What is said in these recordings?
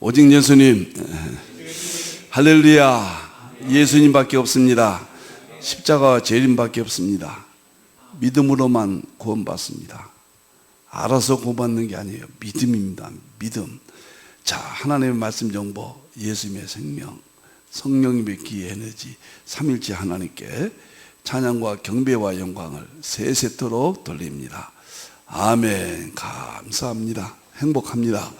오직 예수님, 할렐루야. 예수님밖에 없습니다. 십자가와 재림밖에 없습니다. 믿음으로만 구원받습니다. 알아서 구원받는 게 아니에요. 믿음입니다. 믿음. 자, 하나님의 말씀 정보, 예수님의 생명, 성령님의 기의 에너지, 삼일째 하나님께 찬양과 경배와 영광을 세세토록 돌립니다. 아멘. 감사합니다. 행복합니다.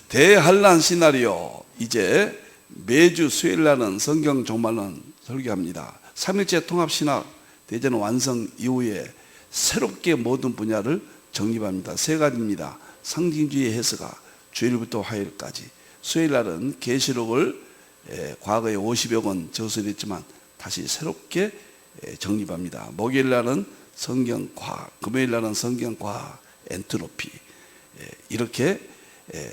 대환란 시나리오, 이제 매주 수요일날은 성경 종말론 설교합니다. 삼일째 통합신학 대전 완성 이후에 새롭게 모든 분야를 정립합니다. 세 가지입니다. 상징주의 해석가 주일부터 화요일까지. 수요일날은 계시록을 과거에 50여 권 저술했지만 다시 새롭게 정립합니다. 목요일날은 성경과, 금요일날은 성경과 엔트로피, 이렇게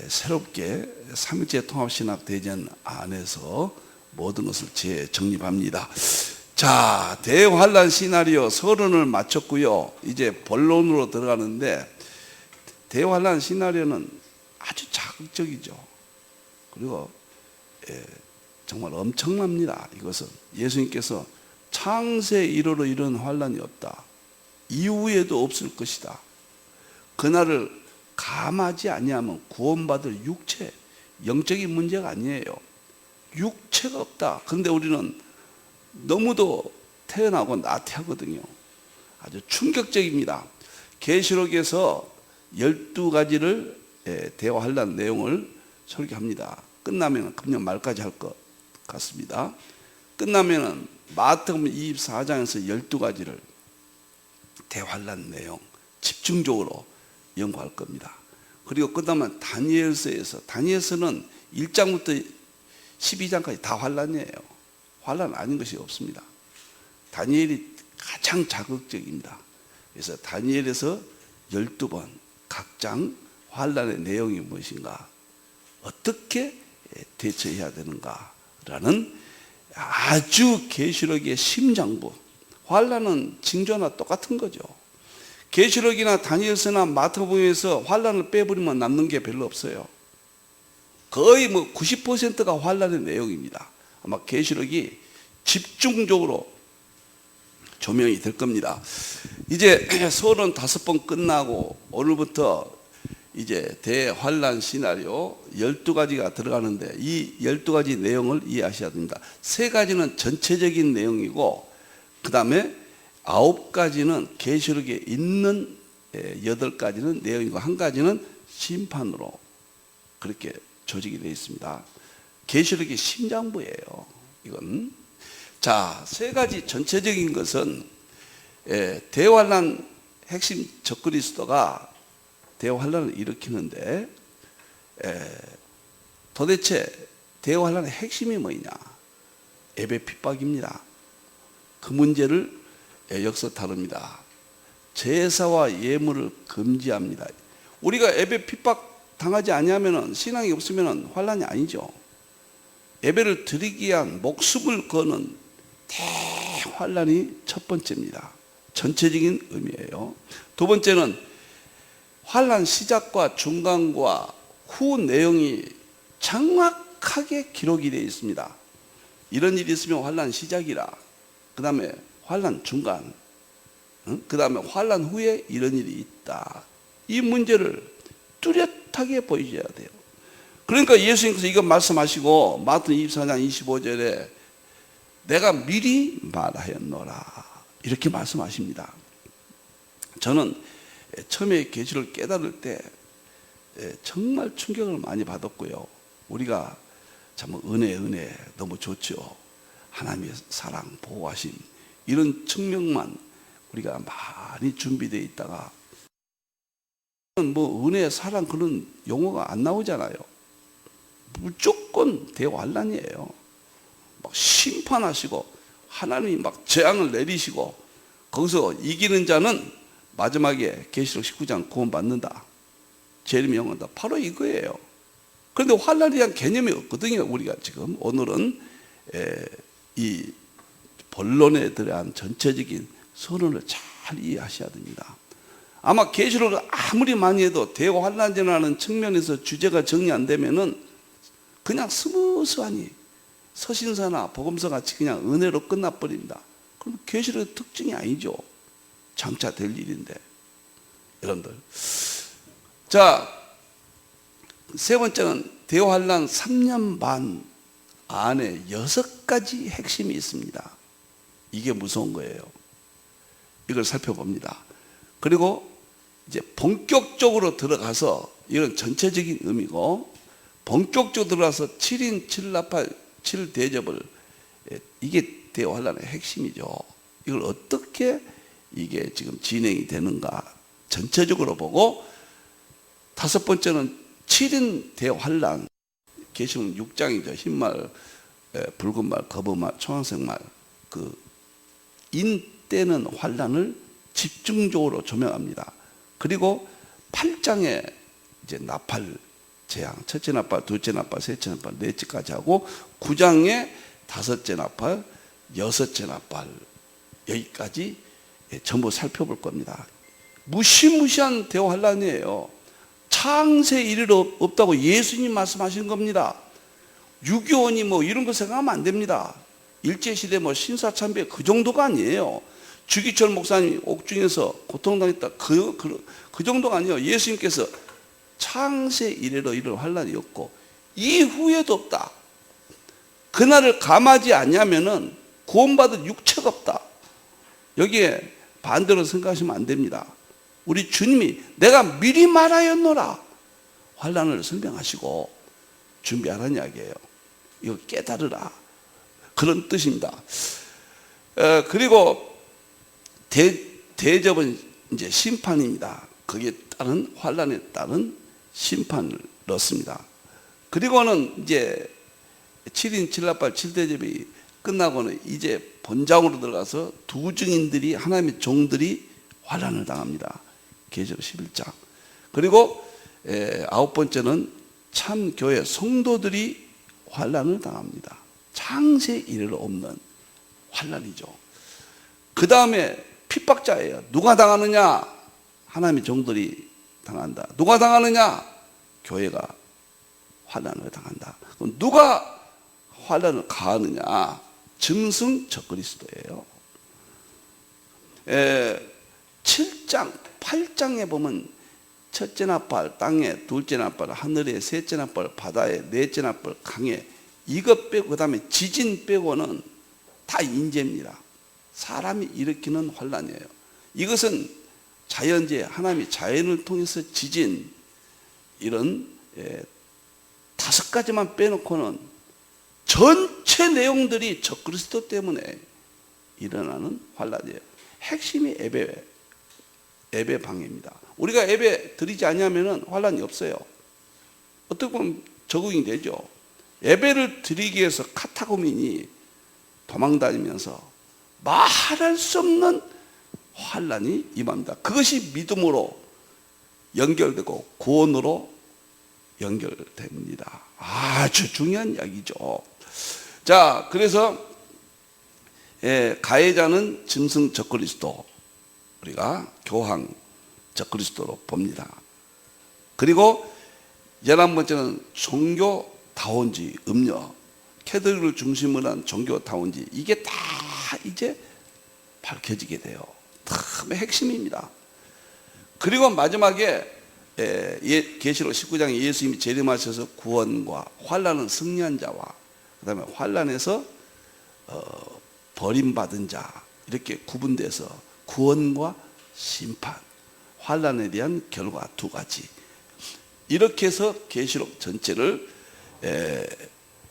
새롭게 삼일째 통합신학 대전 안에서 모든 것을 재정립합니다. 자, 대환란 시나리오 서론을 마쳤고요. 이제 본론으로 들어가는데, 대환란 시나리오는 아주 자극적이죠. 그리고 정말 엄청납니다. 이것은 예수님께서 창세 이래로 이런 환란이 없다, 이후에도 없을 것이다, 그날을 감하지 아니하면 구원받을 육체, 영적인 문제가 아니에요. 육체가 없다. 그런데 우리는 너무도 태어나고 나태하거든요. 아주 충격적입니다. 계시록에서 12가지를 대화하려는 내용을 설교합니다. 끝나면 금년 말까지 할 것 같습니다. 끝나면은 마태복음 24장에서 12가지를 대화하려는 내용 집중적으로 연구할 겁니다. 그리고 끝나면 다니엘서는 1장부터 12장까지 다 환란이에요. 환란 아닌 것이 없습니다. 다니엘이 가장 자극적입니다. 그래서 다니엘에서 12번 각 장 환란의 내용이 무엇인가, 어떻게 대처해야 되는가라는 아주 계시록의 심장부. 환란은 징조나 똑같은 거죠. 계시록이나 다니엘서나 마태복음에서 환란을 빼버리면 남는 게 별로 없어요. 거의 90%가 환란의 내용입니다. 아마 계시록이 집중적으로 조명이 될 겁니다. 이제 서론 5번 끝나고 오늘부터 이제 대환란 시나리오 12가지가 들어가는데, 이 12가지 내용을 이해하셔야 됩니다. 3가지는 전체적인 내용이고, 그 다음에 9가지는 계시록에 있는 8가지는 내용이고, 1가지는 심판으로 그렇게 조직이 되어 있습니다. 계시록이 심장부예요, 이건. 자, 3가지 전체적인 것은 대환란 핵심 적그리스도가 대환란을 일으키는데, 도대체 대환란의 핵심이 뭐냐? 예배 핍박입니다. 그 문제를 역서 다룹니다. 제사와 예물을 금지합니다. 우리가 예배 핍박 당하지 아니하면, 신앙이 없으면 환란이 아니죠. 예배를 드리기 위한 목숨을 거는 대환란이 첫 번째입니다. 전체적인 의미예요. 두 번째는 환란 시작과 중간과 후 내용이 정확하게 기록이 되어 있습니다. 이런 일이 있으면 환란 시작이라, 그 다음에 환란 중간, 그 다음에 환란 후에 이런 일이 있다. 이 문제를 뚜렷하게 보여줘야 돼요. 그러니까 예수님께서 이거 말씀하시고 마태복음 24장 25절에 내가 미리 말하였노라, 이렇게 말씀하십니다. 저는 처음에 계시를 깨달을 때 정말 충격을 많이 받았고요. 우리가 참 은혜 너무 좋죠. 하나님의 사랑, 보호하심, 이런 측면만 우리가 많이 준비되어 있다가 은혜, 사랑 그런 용어가 안 나오잖아요. 무조건 대환란이에요. 막 심판하시고 하나님이 막 재앙을 내리시고, 거기서 이기는 자는 마지막에 계시록 19장 구원받는다, 재림이 영원하다, 바로 이거예요. 그런데 환란에 대한 개념이 없거든요. 우리가 지금 오늘은 이 본론에 대한 전체적인 서론을 잘 이해하셔야 됩니다. 아마 계시록을 아무리 많이 해도 대환란이라는 측면에서 주제가 정리 안 되면은 그냥 스무스하니 서신서나 복음서 같이 그냥 은혜로 끝나버립니다. 그럼 계시록의 특징이 아니죠. 장차 될 일인데. 여러분들, 자, 세 번째는 대환란 3년 반 안에 6가지 핵심이 있습니다. 이게 무서운 거예요. 이걸 살펴봅니다. 그리고 이제 본격적으로 들어가서, 이건 전체적인 의미고, 본격적으로 들어가서 7인 7나팔 7대접을, 이게 대환란의 핵심이죠. 이걸 어떻게 이게 지금 진행이 되는가 전체적으로 보고, 다섯 번째는 7인 대환란, 계시록 6장이죠. 흰말, 붉은 말, 검은 말, 청황색 말, 그 인때는 환란을 집중적으로 조명합니다. 그리고 8장에 이제 나팔 재앙, 첫째 나팔, 둘째 나팔, 셋째 나팔, 넷째까지 하고 9장에 다섯째 나팔, 여섯째 나팔, 여기까지 전부 살펴볼 겁니다. 무시무시한 대환란이에요. 창세 이르러 없다고 예수님 말씀하신 겁니다. 6.25니 뭐 이런 거 생각하면 안 됩니다. 일제시대 뭐 신사참배 그 정도가 아니에요. 주기철 목사님이 옥중에서 고통당했다 그 정도가 아니에요. 예수님께서 창세 이래로 이런 환란이 없고 이후에도 없다. 그날을 감하지 않냐면은 구원받은 육체가 없다. 여기에 반대로 생각하시면 안 됩니다. 우리 주님이 내가 미리 말하였노라 환란을 설명하시고 준비하라는 이야기예요. 이거 깨달으라 그런 뜻입니다. 그리고 대접은 이제 심판입니다. 거기에 따른 환란에 따른 심판을 넣습니다. 그리고는 이제 7인 7나팔 7대접이 끝나고는 이제 본장으로 들어가서 두 증인들이 하나님의 종들이 환란을 당합니다. 계시록 11장. 그리고 아홉 번째는 참 교회 성도들이 환란을 당합니다. 창세 이래로 없는 환란이죠. 그 다음에 핍박자예요. 누가 당하느냐? 하나님의 종들이 당한다. 누가 당하느냐? 교회가 환란을 당한다. 그럼 누가 환란을 가하느냐? 짐승 적그리스도예요. 7장, 8장에 보면 첫째 나팔 땅에, 둘째 나팔 하늘에, 셋째 나팔 바다에, 넷째 나팔 강에, 이것 빼고 그 다음에 지진 빼고는 다 인재입니다. 사람이 일으키는 환란이에요. 이것은 자연재해, 하나님이 자연을 통해서 지진, 이런 5가지만 빼놓고는 전체 내용들이 적그리스도 때문에 일어나는 환란이에요. 핵심이 예배 방해입니다. 우리가 예배 드리지 않으면 환란이 없어요. 어떻게 보면 적응이 되죠. 예배를 드리기 위해서 카타고민이 도망다니면서 말할 수 없는 환란이 임합니다. 그것이 믿음으로 연결되고 구원으로 연결됩니다. 아주 중요한 이야기죠. 자, 그래서 가해자는 짐승 적그리스도, 우리가 교황 적그리스도로 봅니다. 그리고 11번째는 종교다원주의, 음료, 캐톨릭을 중심으로 한 종교다원주의, 이게 다 이제 밝혀지게 돼요. 참 핵심입니다. 그리고 마지막에 계시록 19장에 예수님이 재림하셔서 구원과 환난은 승리한 자와 그 다음에 환난에서 버림받은 자, 이렇게 구분돼서 구원과 심판, 환난에 대한 결과 두 가지, 이렇게 해서 계시록 전체를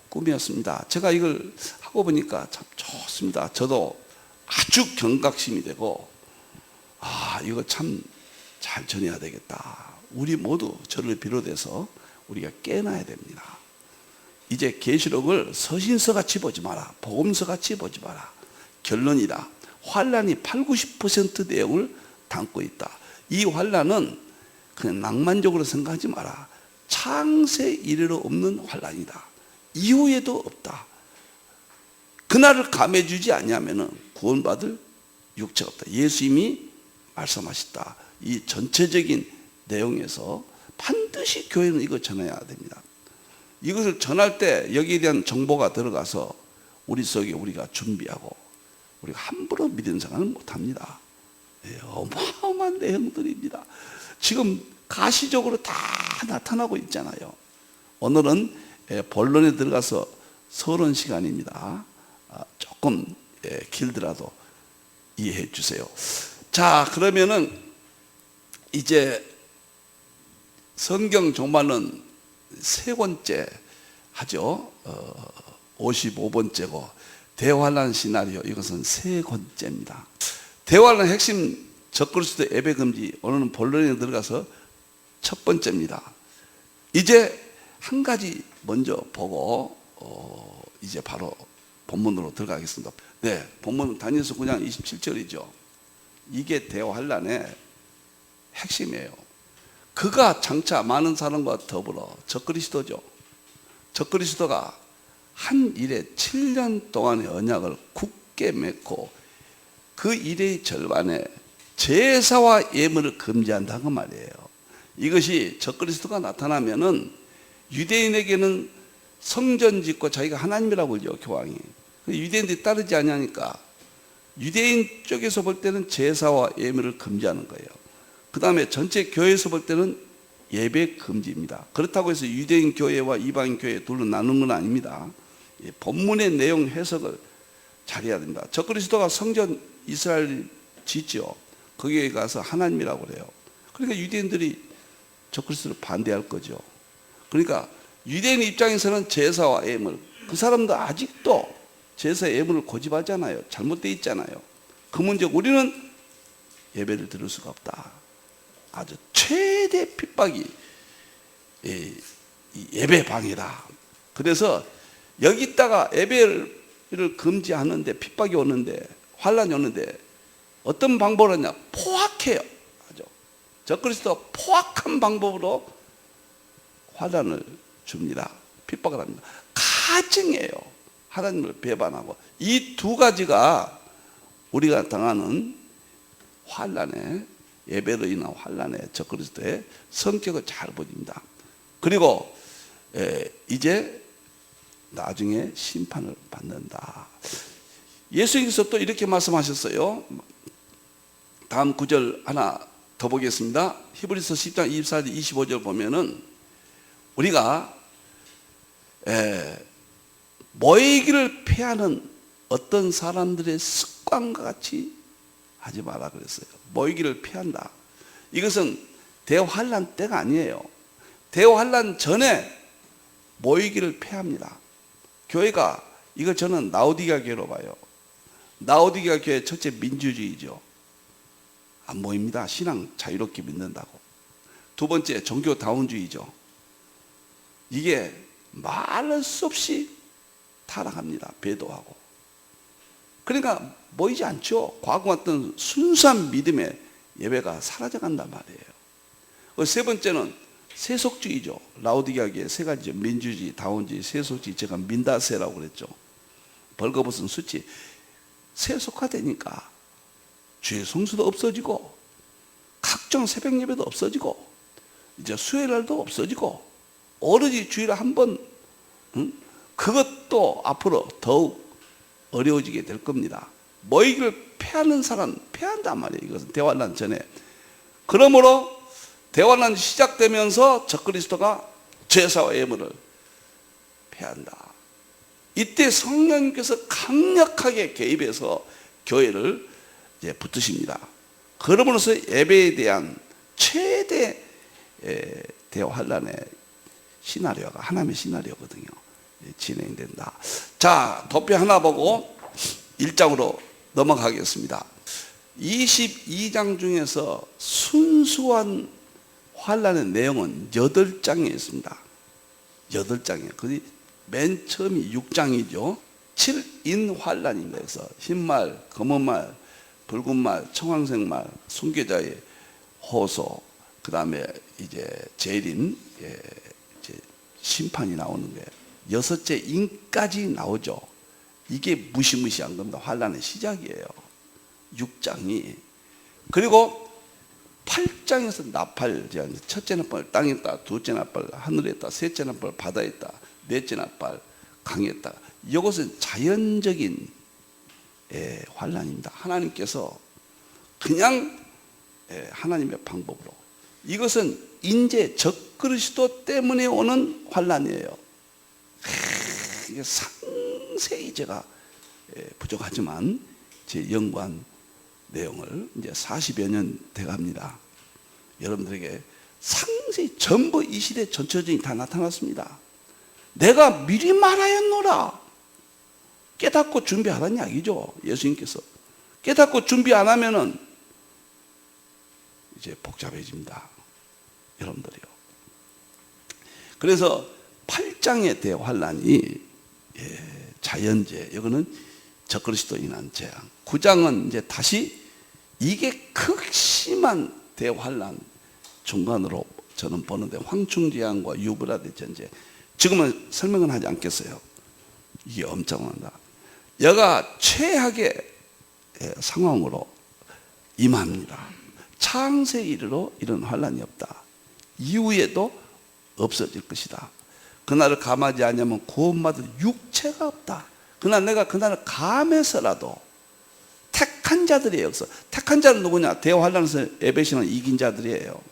꾸몄습니다. 제가 이걸 하고 보니까 참 좋습니다. 저도 아주 경각심이 되고, 이거 참 잘 전해야 되겠다. 우리 모두 저를 비롯해서 우리가 깨놔야 됩니다. 이제 계시록을 서신서 같이 보지 마라, 복음서 같이 보지 마라. 결론이다. 환란이 80-90% 내용을 담고 있다. 이 환란은 그냥 낭만적으로 생각하지 마라. 창세 이래로 없는 환란이다. 이후에도 없다. 그날을 감해주지 않냐면 구원받을 육체가 없다. 예수님이 말씀하셨다. 이 전체적인 내용에서 반드시 교회는 이거 전해야 됩니다. 이것을 전할 때 여기에 대한 정보가 들어가서 우리 속에 우리가 준비하고 우리가 함부로 믿음 생활은 못합니다. 예, 어마어마한 내용들입니다. 지금 가시적으로 다 나타나고 있잖아요. 오늘은 본론에 들어가서 서론 시간입니다. 조금 길더라도 이해해 주세요. 자, 그러면은 이제 성경 종말은 세 번째 하죠. 55번째고 대환란 시나리오, 이것은 세 번째입니다. 대환란 핵심 적그리스도 예배 금지, 오늘은 본론에 들어가서 첫 번째입니다. 이제 한 가지 먼저 보고 이제 바로 본문으로 들어가겠습니다. 네, 본문은 다니엘서 9장 27절이죠. 이게 대환란의 핵심이에요. 그가 장차 많은 사람과 더불어 적그리스도죠. 적그리스도가 한 일에 7년 동안의 언약을 굳게 맺고 그 일의 절반에 제사와 예물을 금지한다고 말이에요. 이것이 적그리스도가 나타나면은 유대인에게는 성전 짓고 자기가 하나님이라고 그러죠, 교황이. 유대인들이 따르지 않으니까 유대인 쪽에서 볼 때는 제사와 예물을 금지하는 거예요. 그 다음에 전체 교회에서 볼 때는 예배 금지입니다. 그렇다고 해서 유대인 교회와 이방인 교회 둘로 나누는 건 아닙니다. 본문의 내용 해석을 잘해야 됩니다. 적그리스도가 성전 이스라엘 짓죠. 거기에 가서 하나님이라고 그래요. 그러니까 유대인들이 적그리스도를 반대할 거죠. 그러니까 유대인 입장에서는 제사와 예물, 그 사람도 아직도 제사 예물을 고집하잖아요. 잘못되어 있잖아요. 그 문제, 우리는 예배를 드릴 수가 없다. 아주 최대 핍박이 예배 방해다. 그래서 여기다가 예배를 금지하는데 핍박이 오는데, 환란이 오는데 어떤 방법을 하냐? 포악해요. 적그리스도가 포악한 방법으로 환란을 줍니다. 핍박을 합니다. 가증이에요. 하나님을 배반하고. 이 두 가지가 우리가 당하는 환란의, 예배로 인한 환란의 적그리스도의 성격을 잘 보입니다. 그리고 이제 나중에 심판을 받는다. 예수님께서 또 이렇게 말씀하셨어요. 다음 구절 하나 더 보겠습니다. 히브리서 10장 24절 25절 보면은 우리가 모이기를 패하는 어떤 사람들의 습관과 같이 하지 마라 그랬어요. 모이기를 피한다. 이것은 대환란 때가 아니에요. 대환란 전에 모이기를 피합니다. 교회가, 이걸 저는 라오디게아 교회로 봐요. 라오디게아 교회 첫째 민주주의죠. 안 모입니다. 신앙 자유롭게 믿는다고. 두 번째 종교다운주의죠. 이게 말할 수 없이 타락합니다. 배도하고. 그러니까 모이지 않죠. 과거 같던 순수한 믿음의 예배가 사라져간단 말이에요. 세 번째는 세속주의죠. 라오디게아 교회 세 가지죠. 민주주의, 다운주의, 세속주의. 제가 민다세라고 그랬죠. 벌거벗은 수치. 세속화되니까 주의 성수도 없어지고 각종 새벽 예배도 없어지고 이제 수요일날도 없어지고 오로지 주일에 한 번, 그것도 앞으로 더욱 어려워지게 될 겁니다. 모이기를 패하는 사람 패한단 말이에요. 이것은 대환란 전에. 그러므로 대환란이 시작되면서 적그리스도가 제사와 예물을 패한다. 이때 성령님께서 강력하게 개입해서 교회를 이제 붙으십니다. 그러므로서 예배에 대한 최대 대환란의 시나리오가 하나님의 시나리오거든요. 진행된다. 자, 도표 하나 보고 1장으로 넘어가겠습니다. 22장 중에서 순수한 환란의 내용은 8장에 있습니다. 8장이에요. 그 맨 처음이 6장이죠. 7인 환란입니다. 그래서 흰말, 검은말, 붉은말, 청황색말, 순교자의 호소, 그 다음에 이제 재림, 이제 심판이 나오는 거예요. 6째 인까지 나오죠. 이게 무시무시한 겁니다. 환란의 시작이에요. 6장이. 그리고 8장에서 나팔, 첫째 나팔 땅에 있다, 둘째 나팔 하늘에 있다, 셋째 나팔 바다에 있다, 넷째 나팔 강했다. 이것은 자연적인 환난입니다. 하나님께서 그냥 하나님의 방법으로, 이것은 인재 적그리스도 때문에 오는 환난이에요. 이게 상세히 제가 부족하지만 제 연구한 내용을 이제 40여 년 돼갑니다. 여러분들에게 상세히 전부 이 시대 전체적인 다 나타났습니다. 내가 미리 말하였노라. 깨닫고 준비하라는 이야기죠. 예수님께서 깨닫고 준비 안 하면은 이제 복잡해집니다. 여러분들이요. 그래서 8장의 대환란이 자연재해, 이거는 적그리스도 인한 재앙. 9장은 이제 다시 이게 극심한 대환란 중간으로 저는 보는데, 황충재앙과 유브라데 전쟁. 지금은 설명은 하지 않겠어요. 이게 엄청납니다. 여가 최악의 상황으로 임합니다. 창세 이르러 이런 환란이 없다. 이후에도 없어질 것이다. 그날을 감하지 않으면 구원받을 육체가 없다. 그날 내가 그날을 감해서라도 택한 자들의 역사. 택한 자는 누구냐? 대환란에서 예배시는 이긴 자들이에요.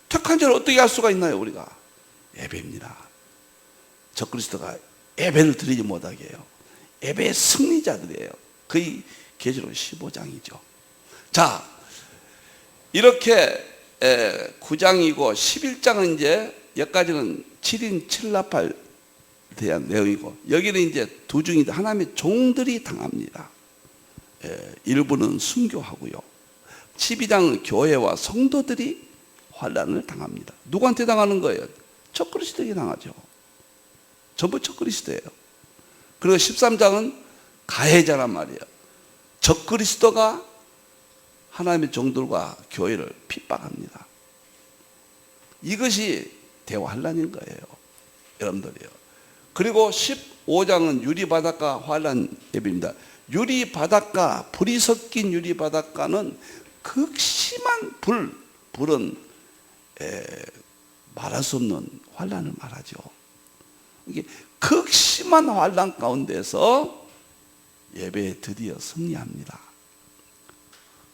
택한 자를 어떻게 할 수가 있나요? 우리가 예배입니다. 적그리스도가 예배를 드리지 못하게 해요. 예배의 승리자들이에요. 거의 계시록 15장이죠. 자, 이렇게 9장이고 11장은 이제 여기까지는 7인 7나팔 대한 내용이고, 여기는 이제 두 중인데 하나님의 종들이 당합니다. 일부는 순교하고요. 12장은 교회와 성도들이 환난을 당합니다. 누구한테 당하는 거예요? 적그리스도에게 당하죠. 전부 적그리스도예요. 그리고 13장은 가해자란 말이에요. 적그리스도가 하나님의 종들과 교회를 핍박합니다. 이것이 대환란인 거예요. 여러분들이요. 그리고 15장은 유리바닷가 환란 예배입니다. 유리바닷가, 불이 섞인 유리바닷가는 극심한 불은 말할 수 없는 환란을 말하죠. 이게 극심한 환란 가운데서 예배에 드디어 승리합니다.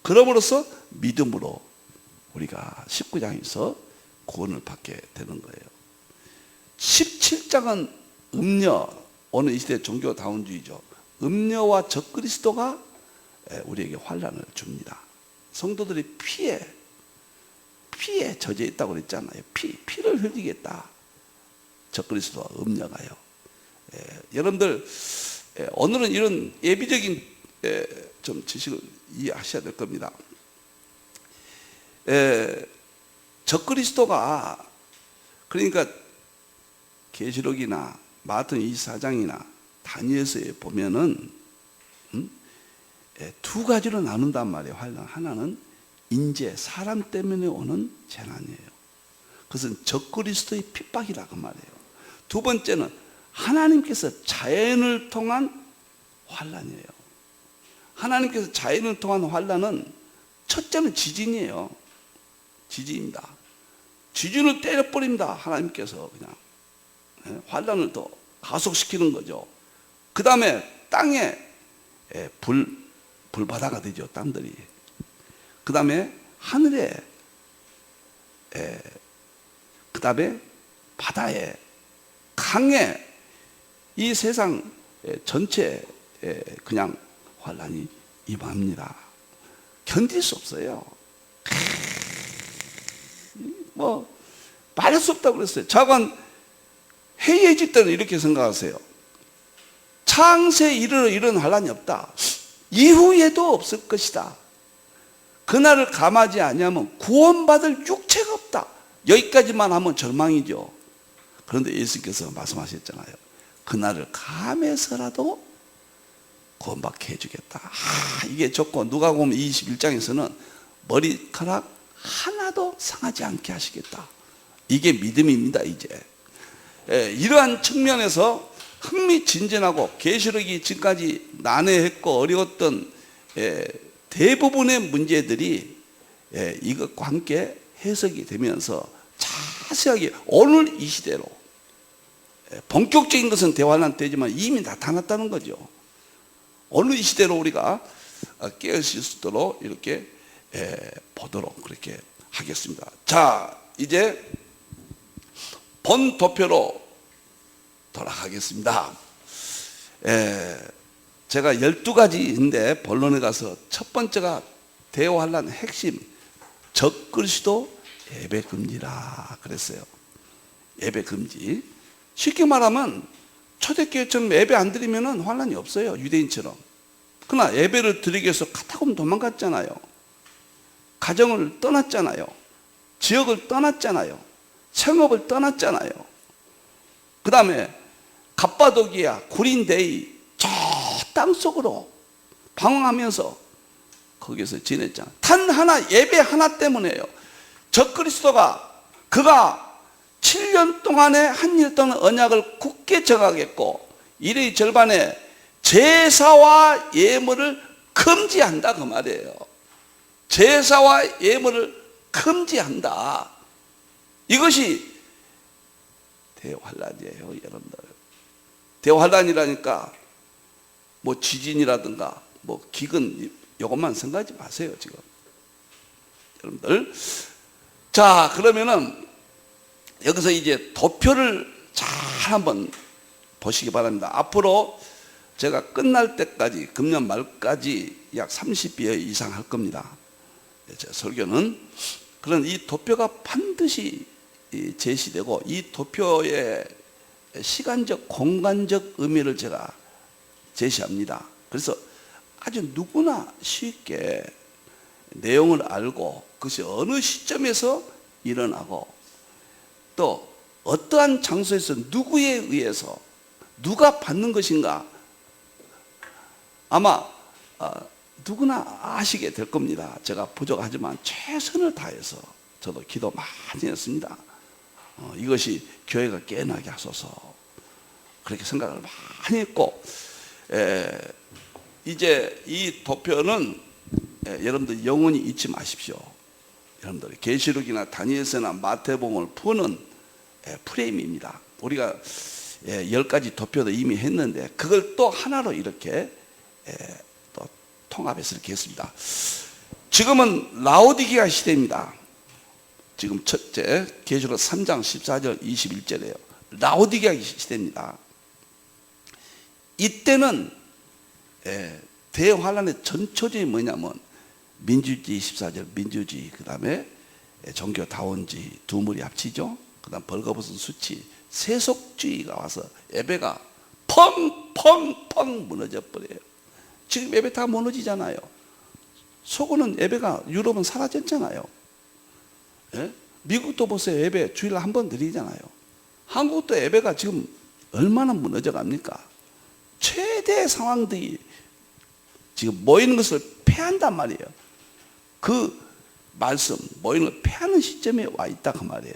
그럼으로써 믿음으로 우리가 19장에서 구원을 받게 되는 거예요. 17장은 음녀, 오늘 이 시대 종교다운주의죠. 음녀와 적그리스도가 우리에게 환란을 줍니다. 성도들이 피에 젖어 있다고 그랬잖아요. 피를 흘리겠다. 적그리스도와 음녀가요. 여러분들 오늘은 이런 예비적인 좀 지식을 이해하셔야 될 겁니다. 적그리스도가, 그러니까 계시록이나 마태복음 24장이나 다니엘서에 보면은 두 가지로 나눈단 말이에요. 환난. 하나는 인재, 사람 때문에 오는 재난이에요. 그것은 적그리스도의 핍박이라고 말해요. 두 번째는 하나님께서 자연을 통한 환난이에요. 하나님께서 자연을 통한 환난은 첫째는 지진이에요. 지진입니다. 지진을 때려버립니다. 하나님께서 그냥 환난을 더 가속시키는 거죠. 그 다음에 땅에 불바다가 되죠. 땅들이. 그 다음에 하늘에, 그 다음에 바다에, 강에, 이 세상 전체에 그냥 환난이 임합니다. 견딜 수 없어요. 뭐 말할 수 없다고 그랬어요. 자관 해이해질 때는 이렇게 생각하세요. 창세 이르러 이런 환난이 없다. 이후에도 없을 것이다. 그날을 감하지 아니하면 구원받을 육체가 없다. 여기까지만 하면 절망이죠. 그런데 예수께서 말씀하셨잖아요. 그날을 감해서라도 구원받게 해주겠다. 이게 좋고, 누가복음 21장에서는 머리카락 하나도 상하지 않게 하시겠다. 이게 믿음입니다. 이제 이러한 측면에서 흥미진진하고, 계시록이 지금까지 난해했고 어려웠던 대부분의 문제들이 이것과 함께 해석이 되면서 자세하게 오늘 이 시대로 본격적인 것은 대환란 때지만 이미 나타났다는 거죠. 어느 이 시대로 우리가 깨어질 수 있도록 이렇게 보도록 그렇게 하겠습니다. 자, 이제 본 도표로 돌아가겠습니다. 제가 12가지인데 본론에 가서 첫 번째가 대환란 핵심 적그리스도 예배 금지라 그랬어요. 예배 금지. 쉽게 말하면 초대교회처럼 예배 안 드리면 환란이 없어요. 유대인처럼. 그러나 예배를 드리기 위해서 카타콤 도망갔잖아요. 가정을 떠났잖아요. 지역을 떠났잖아요. 생업을 떠났잖아요. 그 다음에 갑바도기야, 구린데이 저 땅속으로 방황하면서 거기서 지냈잖아. 단 하나, 예배 하나 때문에요. 적그리스도가 그가 7년 동안에 한 일 동안 언약을 굳게 정하겠고 일의 절반에 제사와 예물을 금지한다 그 말이에요. 제사와 예물을 금지한다. 이것이 대환란이에요, 여러분들. 대환란이라니까 뭐 지진이라든가 뭐 기근 이것만 생각하지 마세요, 지금. 여러분들. 자, 그러면은 여기서 이제 도표를 잘 한번 보시기 바랍니다. 앞으로 제가 끝날 때까지, 금년 말까지 약 30여 이상 할 겁니다. 제 설교는. 그런 이 도표가 반드시 제시되고 이 도표의 시간적, 공간적 의미를 제가 제시합니다. 그래서 아주 누구나 쉽게 내용을 알고 그것이 어느 시점에서 일어나고 또 어떠한 장소에서 누구에 의해서 누가 받는 것인가 아마 누구나 아시게 될 겁니다. 제가 부족하지만 최선을 다해서 저도 기도 많이 했습니다. 이것이 교회가 깨어나게 하소서 그렇게 생각을 많이 했고 이제 이 도표는 여러분들 영원히 잊지 마십시오. 여러분들 계시록이나 다니엘서나 마태복음을 푸는 프레임입니다. 우리가 10가지 도표도 이미 했는데 그걸 또 하나로 이렇게 또 통합해서 이렇게 했습니다. 지금은 라오디게아 시대입니다. 지금 첫째 계시록 3장 14절 21절이에요. 라오디게아 시대입니다. 이때는 대환란의 전초점이 뭐냐면 민주주의 14절 민주주의, 그 다음에 종교다원주의 두 물이 합치죠. 그 다음 벌거벗은 수치 세속주의가 와서 예배가 펑펑펑 무너져 버려요. 지금 예배 다 무너지잖아요. 속으로는 예배가 유럽은 사라졌잖아요. 예? 미국도 보세요. 예배 주일날 한 번 드리잖아요. 한국도 예배가 지금 얼마나 무너져 갑니까? 최대 상황들이 지금 모이는 것을 패한단 말이에요. 그 말씀 모이는 걸 패하는 시점에 와 있다 그 말이에요.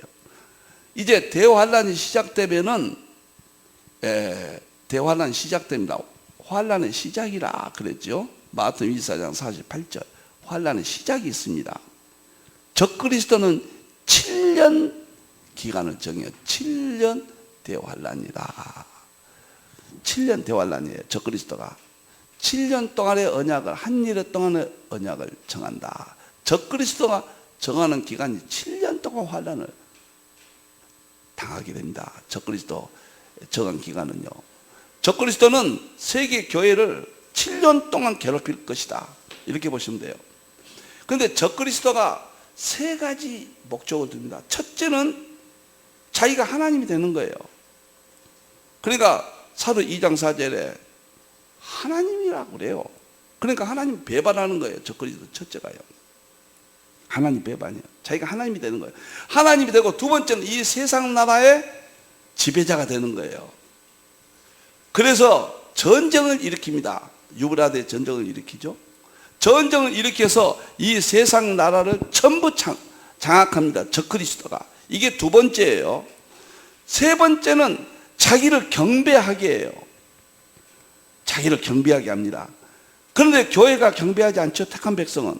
이제 대환란이 시작되면은 대환란이 시작됩니다. 환란의 시작이라 그랬죠. 마태복음 24장 48절 환란의 시작이 있습니다. 적그리스도는 7년 기간을 정해요. 7년 대환란이다. 7년 대환란이에요. 적그리스도가 7년 동안의 언약을, 한 일 동안의 언약을 정한다. 적그리스도가 정하는 기간이 7년 동안 환란을 당하게 됩니다. 적그리스도 정한 기간은요. 적그리스도는 세계 교회를 7년 동안 괴롭힐 것이다. 이렇게 보시면 돼요. 그런데 적그리스도가 세 가지 목적을 둡니다. 첫째는 자기가 하나님이 되는 거예요. 그러니까 사도 2장 4절에 하나님이라고 그래요. 그러니까 하나님 배반하는 거예요. 적그리스도 첫째가요. 하나님 배반이에요. 자기가 하나님이 되는 거예요. 하나님이 되고 두 번째는 이 세상 나라의 지배자가 되는 거예요. 그래서 전쟁을 일으킵니다. 유브라데 전쟁을 일으키죠. 전쟁을 일으켜서 이 세상 나라를 전부 장악합니다. 적그리스도가. 이게 두 번째예요. 세 번째는 자기를 경배하게 해요. 자기를 경배하게 합니다. 그런데 교회가 경배하지 않죠. 택한 백성은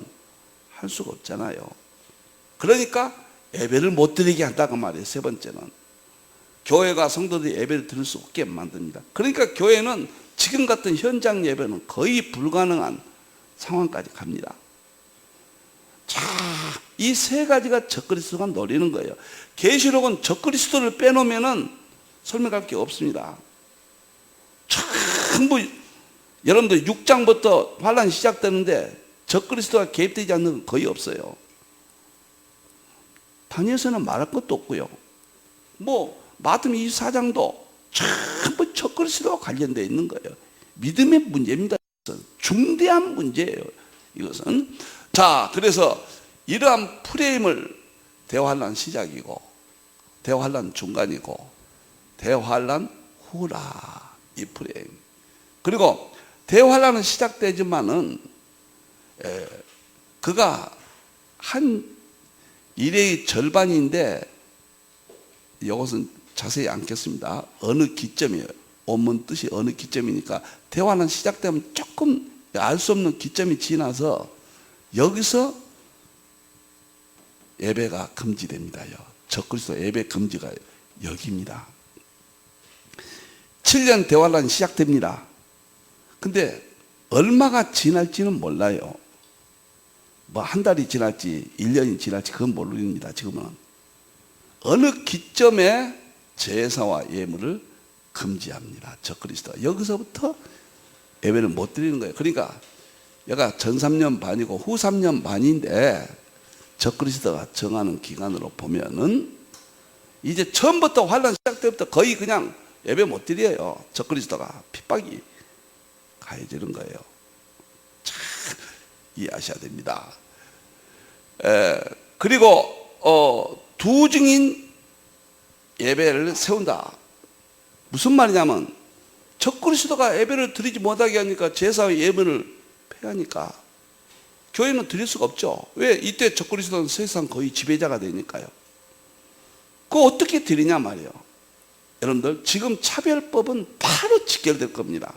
할 수가 없잖아요. 그러니까 예배를 못 드리게 한다고 말이에요. 세 번째는. 교회가 성도들이 예배를 드릴 수 없게 만듭니다. 그러니까 교회는 지금 같은 현장 예배는 거의 불가능한 상황까지 갑니다. 자, 이 세 가지가 적그리스도가 노리는 거예요. 계시록은 적그리스도를 빼놓으면은 설명할 게 없습니다. 전부 여러분들 6장부터 환란이 시작되는데 적그리스도가 개입되지 않는 건 거의 없어요. 다니엘서는 말할 것도 없고요. 마태복음 24장도 전부 적그리스도와 관련되어 있는 거예요. 믿음의 문제입니다. 중대한 문제예요. 이것은. 자, 그래서 이러한 프레임을 대환란 시작이고, 대환란 중간이고, 대환란 후라, 이 프레임. 그리고 대환란은 시작되지만은 그가 한 일의 절반인데, 이것은 자세히 않겠습니다. 어느 기점이에요. 원문 뜻이 어느 기점이니까 대환란 시작되면 조금 알 수 없는 기점이 지나서 여기서 예배가 금지됩니다요. 적그리스도 예배 금지가 여기입니다. 7년 대환란이 시작됩니다. 근데 얼마가 지날지는 몰라요. 한 달이 지날지 1년이 지날지 그건 모릅니다. 지금은 어느 기점에 제사와 예물을 금지합니다. 적그리스도가 여기서부터 예배를 못 드리는 거예요. 그러니까 얘가 전 3년 반이고 후 3년 반인데 적그리스도가 정하는 기간으로 보면은 이제 처음부터 환란 시작 때부터 거의 그냥 예배 못 드려요. 적그리스도가 핍박이 가해지는 거예요. 참 이해하셔야 됩니다. 그리고 두 증인 예배를 세운다. 무슨 말이냐면 적그리스도가 예배를 드리지 못하게 하니까 제사의 예배를 폐하니까 교회는 드릴 수가 없죠. 왜? 이때 적그리스도는 세상 거의 지배자가 되니까요. 그거 어떻게 드리냐 말이에요. 여러분들 지금 차별법은 바로 직결될 겁니다.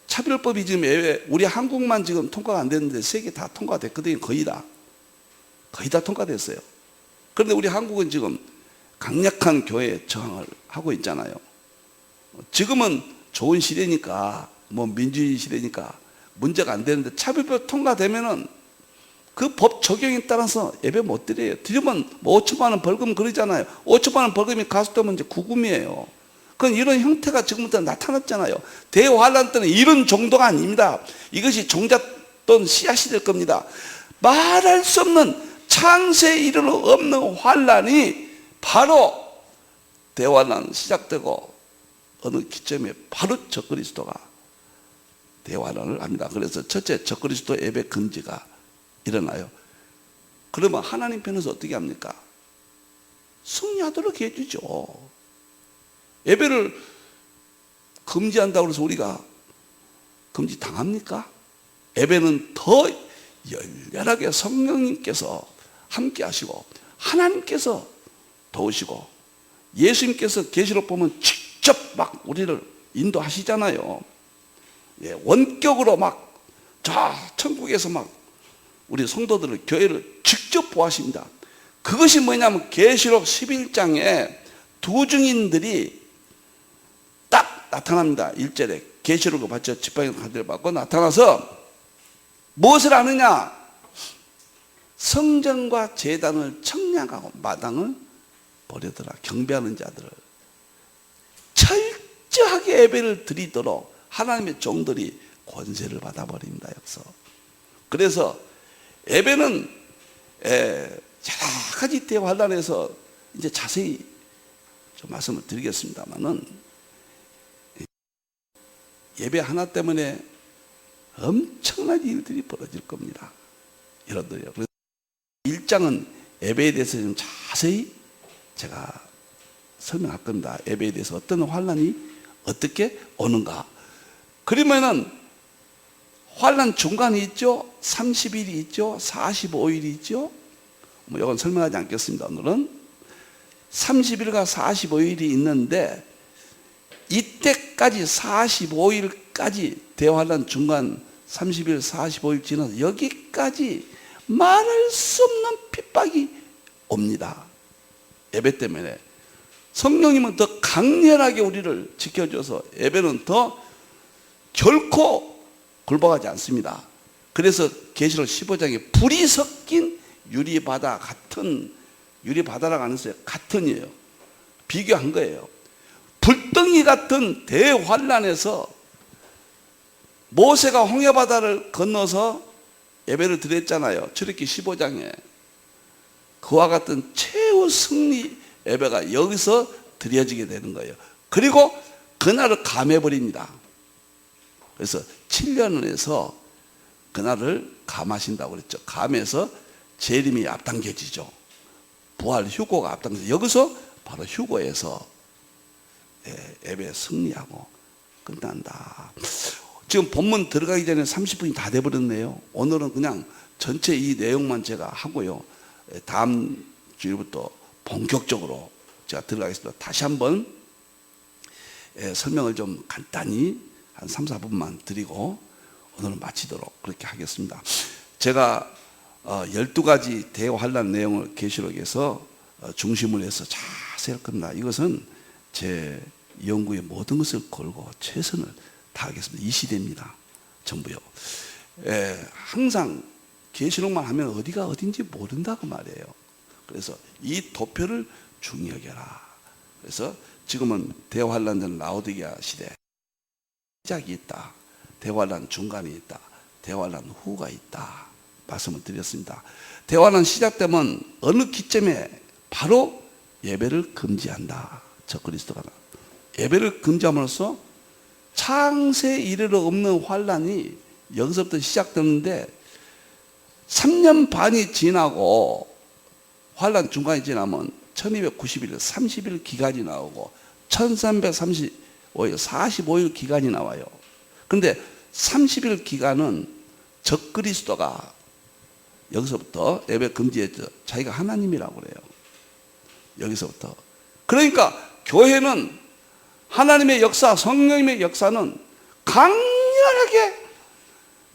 차별법이 지금 우리 한국만 지금 통과가 안 됐는데 세계 다 통과됐거든요. 거의 다 통과됐어요. 그런데 우리 한국은 지금 강력한 교회 저항을 하고 있잖아요. 지금은 좋은 시대니까 민주주의 시대니까 문제가 안 되는데 차별법 통과되면은 그 법 적용에 따라서 예배 못 드려요. 드리면 5천만 원 벌금 그러잖아요. 5천만 원 벌금이 가속되면 이제 구금이에요. 그건 이런 형태가 지금부터 나타났잖아요. 대환란 때는 이런 정도가 아닙니다. 이것이 종잣돈 씨앗이 될 겁니다. 말할 수 없는 창세에 이르러 없는 환란이 바로 대환란 시작되고 어느 기점에 바로 적그리스도가 대환란을 합니다. 그래서 첫째 적그리스도 예배 금지가 일어나요. 그러면 하나님 편에서 어떻게 합니까? 승리하도록 해주죠. 예배를 금지한다고 해서 우리가 금지 당합니까? 예배는 더 열렬하게 성령님께서 함께 하시고 하나님께서 도우시고 예수님께서 계시록 보면 직접 막 우리를 인도하시잖아요. 원격으로 막 천국에서 막 우리 성도들을 교회를 직접 보하십니다. 그것이 뭐냐면 계시록 11장에 두 증인들이 딱 나타납니다. 1절에 계시록을 받죠. 지팡이를 가드를 받고 나타나서 무엇을 하느냐? 성전과 제단을 청량하고 마당을 버리더라. 경배하는 자들을 철저하게 예배를 드리도록 하나님의 종들이 권세를 받아버립니다. 여기서. 그래서 예배는 여러 가지 대환란에서 이제 자세히 좀 말씀을 드리겠습니다만은 예배 하나 때문에 엄청난 일들이 벌어질 겁니다. 여러분들요. 그래서 1장은 예배에 대해서 좀 자세히 제가 설명할 겁니다. 예배에 대해서 어떤 환란이 어떻게 오는가. 그러면은 환란 중간이 있죠. 30일이 있죠. 45일이 있죠. 이건 설명하지 않겠습니다. 오늘은 30일과 45일이 있는데 이때까지 45일까지 대환란 중간 30일 45일 지나서 여기까지 말할 수 없는 핍박이 옵니다. 예배 때문에 성령님은 더 강렬하게 우리를 지켜줘서 예배는 더 결코 굴복하지 않습니다. 그래서 계시록 15장에 불이 섞인 유리바다 같은, 유리바다라고 안 했어요. 같은이에요. 비교한 거예요. 불덩이 같은 대환란에서 모세가 홍해바다를 건너서 예배를 드렸잖아요. 출애굽기 15장에. 그와 같은 최후 승리 예배가 여기서 드려지게 되는 거예요. 그리고 그날을 감해버립니다. 그래서 7년을 해서 그날을 감하신다고 그랬죠. 감해서 재림이 앞당겨지죠. 부활 휴고가 앞당겨서 여기서 바로 휴고에서 예배 승리하고 끝난다. 지금 본문 들어가기 전에 30분이 다 돼버렸네요. 오늘은 그냥 전체 이 내용만 제가 하고요. 다음 주일부터 본격적으로 제가 들어가겠습니다. 다시 한번 설명을 좀 간단히 한 3, 4분만 드리고 오늘은 마치도록 그렇게 하겠습니다. 제가 12가지 대환란 내용을 계시록에서 중심을 해서 자세히 할 겁니다. 이것은 제 연구의 모든 것을 걸고 최선을 다하겠습니다. 이 시대입니다. 전부요. 항상 계시록만 하면 어디가 어딘지 모른다고 말이에요. 그래서 이 도표를 중요히 여겨라. 그래서 지금은 대환란 전 라오디게아 시대 시작이 있다. 대환란 중간이 있다. 대환란 후가 있다. 말씀을 드렸습니다. 대환란 시작되면 어느 기점에 바로 예배를 금지한다. 적그리스도가 예배를 금지함으로써 창세에 이르러 없는 환란이 여기서부터 시작되는데 3년 반이 지나고 환란 중간이 지나면 1290일 30일 기간이 나오고 1335일 45일 기간이 나와요. 그런데 30일 기간은 적그리스도가 여기서부터 예배 금지했죠. 자기가 하나님이라고 그래요. 여기서부터. 그러니까 교회는 하나님의 역사, 성령님의 역사는 강렬하게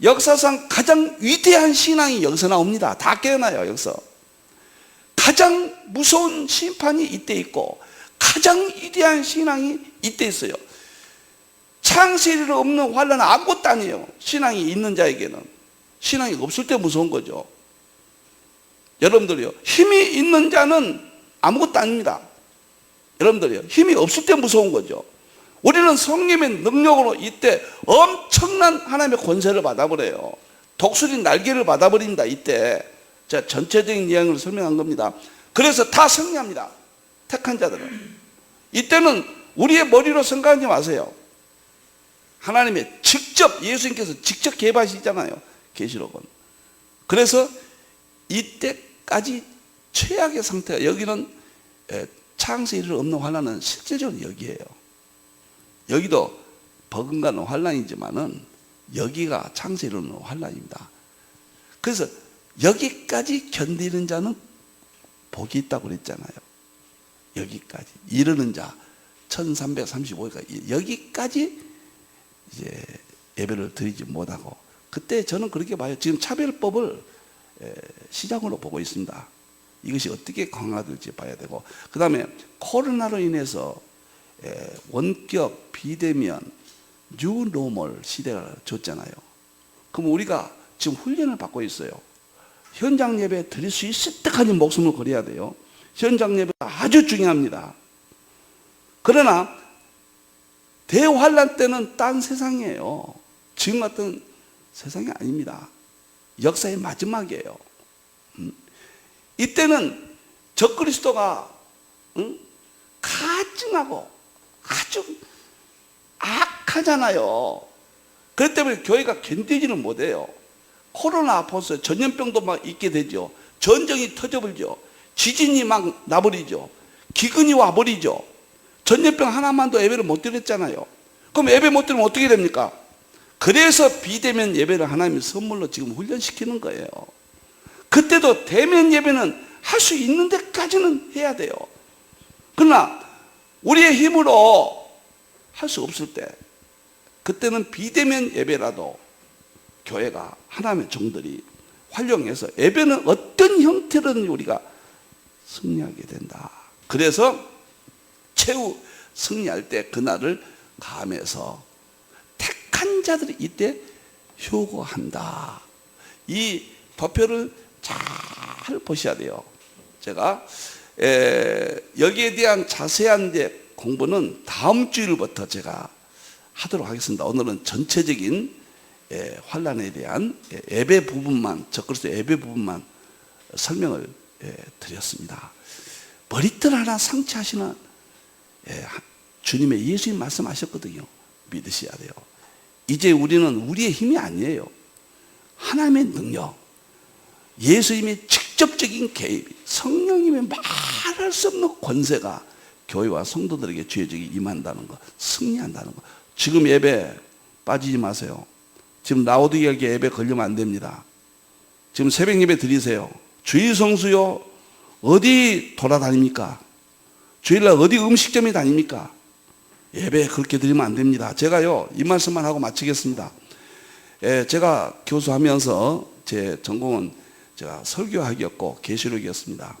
역사상 가장 위대한 신앙이 여기서 나옵니다. 다 깨어나요. 여기서 가장 무서운 심판이 이때 있고 가장 위대한 신앙이 이때 있어요. 창세일에 없는 환란은 아무것도 아니에요. 신앙이 있는 자에게는. 신앙이 없을 때 무서운 거죠. 여러분들이요, 힘이 있는 자는 아무것도 아닙니다. 여러분들이요, 힘이 없을 때 무서운 거죠. 우리는 성령의 능력으로 이때 엄청난 하나님의 권세를 받아버려요. 독수리 날개를 받아버립니다. 이때 제가 전체적인 이야기를 설명한 겁니다. 그래서 다 승리합니다. 택한 자들은. 이때는 우리의 머리로 생각하지 마세요. 하나님의 직접, 예수님께서 직접 개입하시잖아요. 계시록은. 그래서 이때까지 최악의 상태가, 여기는 창세일에 없는 환란은 실질적으로 여기에요. 여기도 버금가는 환란이지만은 여기가 창세일에 없는 환란입니다. 그래서 여기까지 견디는 자는 복이 있다고 그랬잖아요. 여기까지 이르는 자 1335일까지 여기까지 이제 예배를 드리지 못하고, 그때 저는 그렇게 봐요. 지금 차별법을 시작으로 보고 있습니다. 이것이 어떻게 강화될지 봐야 되고, 그 다음에 코로나로 인해서 원격 비대면 뉴노멀 시대가 줬잖아요. 그럼 우리가 지금 훈련을 받고 있어요. 현장 예배 드릴 수 있을 때까지 목숨을 걸어야 돼요. 현장 예배가 아주 중요합니다. 그러나 대환란 때는 딴 세상이에요. 지금 같은 세상이 아닙니다. 역사의 마지막이에요. 이때는 적그리스도가 가증하고 아주 악하잖아요. 그렇기 때문에 교회가 견디지를 못해요. 코로나 아파서 전염병도 막 있게 되죠. 전쟁이 터져버리죠. 지진이 막 나버리죠. 기근이 와버리죠. 전염병 하나만도 예배를 못 드렸잖아요. 그럼 예배 못 드리면 어떻게 됩니까? 그래서 비대면 예배를 하나님의 선물로 지금 훈련시키는 거예요. 그때도 대면 예배는 할 수 있는 데까지는 해야 돼요. 그러나 우리의 힘으로 할 수 없을 때, 그때는 비대면 예배라도 교회가 하나님의 종들이 활용해서 예배는 어떤 형태로든 우리가 승리하게 된다. 그래서 최후 승리할 때 그날을 감해서 택한 자들이 이때 효고한다. 이 법표를 잘 보셔야 돼요. 제가 여기에 대한 자세한 공부는 다음 주일부터 제가 하도록 하겠습니다. 오늘은 전체적인 환란에 대한 예배 부분만, 적그리스도 예배 부분만 설명을 드렸습니다. 머리털 하나 상처하시는 주님의 예수님 말씀하셨거든요. 믿으셔야 돼요. 이제 우리는 우리의 힘이 아니에요. 하나님의 능력, 예수님의 직접적인 개입, 성령님의 말할 수 없는 권세가 교회와 성도들에게 주어지게 임한다는 것, 승리한다는 것. 지금 예배 빠지지 마세요. 지금 라오디게아 예배 걸리면 안 됩니다. 지금 새벽 예배 드리세요. 주일 성수요, 어디 돌아다닙니까? 주일날 어디 음식점에 다닙니까? 예배 그렇게 드리면 안 됩니다. 제가요, 이 말씀만 하고 마치겠습니다. 제가 교수하면서 제 전공은 제가 설교학이었고 계시록이었습니다.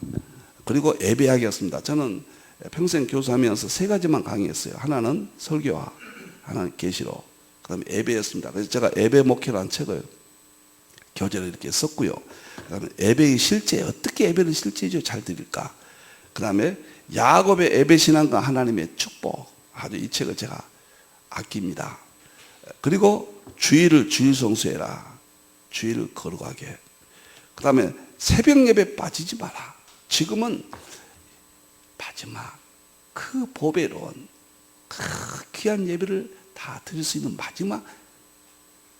그리고 예배학이었습니다. 저는 평생 교수하면서 세 가지만 강의했어요. 하나는 설교학, 하나는 계시록, 그다음에 예배였습니다. 그래서 제가 예배 목회라는 책을 교재를 이렇게 썼고요. 그다음에 예배의 실제, 어떻게 예배를 실제적으로 잘 드릴까? 그다음에 야곱의 예배 신앙과 하나님의 축복, 아주 이 책을 제가 아낍니다. 그리고 주일을 주일 성수해라. 주일을 거룩하게. 그 다음에 새벽 예배 빠지지 마라. 지금은 마지막 그 보배로운 그 귀한 예배를 다 드릴 수 있는 마지막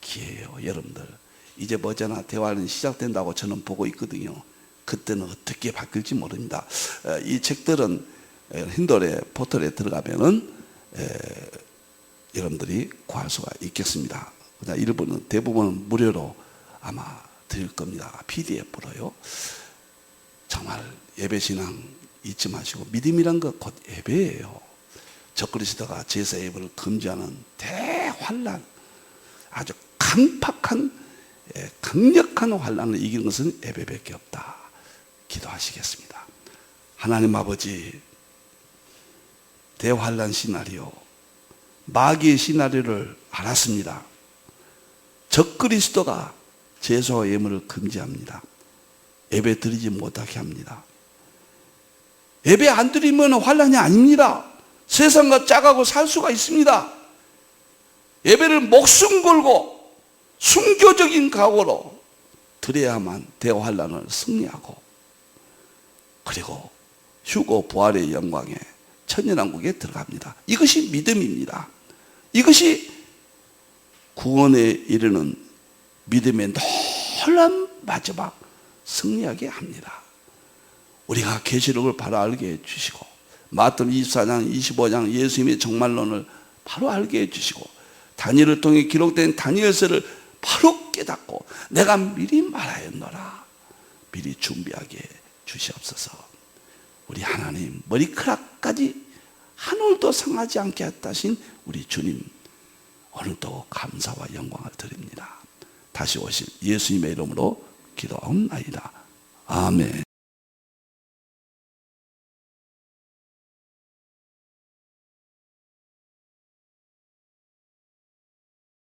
기회예요. 여러분들 이제 머지않아 대화는 시작된다고 저는 보고 있거든요. 그때는 어떻게 바뀔지 모릅니다. 이 책들은 힌들의 포털에 들어가면은 여러분들이 구할 수가 있겠습니다. 그냥 일부는 대부분은 무료로 아마 드릴 겁니다. PDF로요. 정말 예배신앙 잊지 마시고, 믿음이란 것 곧 예배예요. 적그리스도가 제사 예배를 금지하는 대환란, 아주 강팍한 강력한 환란을 이기는 것은 예배밖에 없다. 기도하시겠습니다. 하나님 아버지, 대환란 시나리오, 마귀의 시나리오를 알았습니다. 적그리스도가 제사와 예물을 금지합니다. 예배 드리지 못하게 합니다. 예배 안 드리면 환란이 아닙니다. 세상과 짜가고 살 수가 있습니다. 예배를 목숨 걸고 순교적인 각오로 드려야만 대환란을 승리하고, 그리고 휴고 부활의 영광에 천년왕국에 들어갑니다. 이것이 믿음입니다. 이것이 구원에 이르는 믿음의 놀라운 마지막 승리하게 합니다. 우리가 계시록을 바로 알게 해주시고, 마태복음 24장 25장 예수님의 종말론을 바로 알게 해주시고, 다니엘을 통해 기록된 다니엘서를 바로 깨닫고 내가 미리 말하였노라 미리 준비하게 주시옵소서. 우리 하나님, 머리카락까지 한 올도 상하지 않게 하신 우리 주님, 오늘도 감사와 영광을 드립니다. 다시 오실 예수님의 이름으로 기도하옵나이다. 아멘.